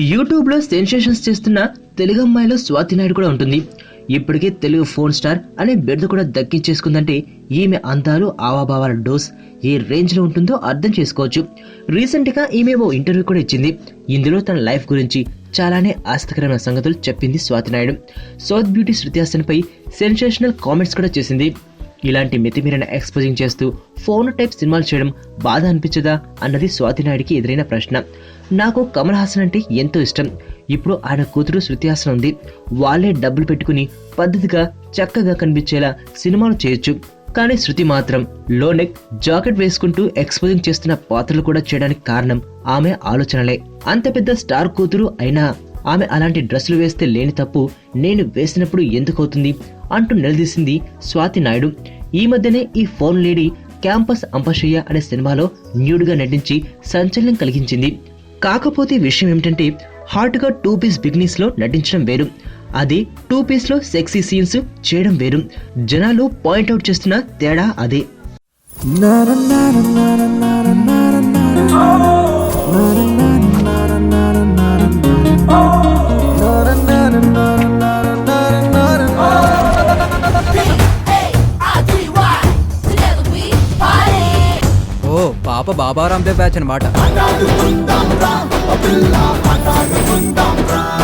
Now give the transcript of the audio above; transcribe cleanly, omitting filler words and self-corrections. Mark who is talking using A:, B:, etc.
A: యూట్యూబ్లో సెన్సేషన్స్ చేస్తున్న తెలుగు అమ్మాయిలో స్వాతి నాయుడు కూడా ఉంటుంది. ఇప్పటికే తెలుగు ఫోన్ స్టార్ అనే బిరుదు కూడా దక్కించేసుకుందంటే ఈమె అందాలు ఆవాభావాల డోస్ ఏ రేంజ్ లో ఉంటుందో అర్థం చేసుకోవచ్చు. రీసెంట్ గా ఈమె ఓ ఇంటర్వ్యూ కూడా ఇచ్చింది. ఇందులో తన లైఫ్ గురించి చాలానే ఆసక్తికరమైన సంగతులు చెప్పింది స్వాతి నాయుడు. సౌత్ బ్యూటీ శృతి హాసన్ పై సెన్సేషనల్ కామెంట్స్ కూడా చేసింది. ఇలాంటి మితిమీరిన ఎక్స్పోజింగ్ చేస్తూ ఫోన్ టైప్ సినిమాలు చేయడం బాధ అనిపించదా అన్నది స్వాతి నాయుడికి ఎదురైన ప్రశ్న. నాకు కమల్ హాసన్ అంటే ఎంతో ఇష్టం. ఇప్పుడు ఆయన కూతురు శృతి హాసన్ ఉంది. వాళ్ళే డబ్బులు పెట్టుకుని పద్ధతిగా చక్కగా కనిపించేలా సినిమాలు చేయొచ్చు. కానీ శృతి మాత్రం లో నెక్ జాకెట్ వేసుకుంటూ ఎక్స్పోజింగ్ చేస్తున్న పాత్రలు కూడా చేయడానికి కారణం ఆమె ఆలోచనలే. అంత పెద్ద స్టార్ కూతురు అయినా ఆమె అలాంటి డ్రెస్సులు వేస్తే లేని తప్పు నేను వేసినప్పుడు ఎందుకవుతుంది అంటూ నిలదీసింది స్వాతి నాయుడు. ఈ మధ్యనే ఈ ఫోన్ లేడీ క్యాంపస్ అంపశయ్య అనే సినిమాలో న్యూడ్గా నటించి సంచలనం కలిగించింది. కాకపోతే విషయం ఏమిటంటే హాట్ గా 2 పీస్ బిగినీస్ లో నటించడం వేరు, అదే 2 పీస్ లో సెక్సీ సీన్స్ చేయడం వేరు. జనాలు పాయింట్అవుట్ చేస్తున్న తేడా అదే.
B: ఓ పాప బాబా రామ్దేవ్ బ్యాచ్ అనమాట.
C: Agadu bundam ram, apilla agadu bundam ram.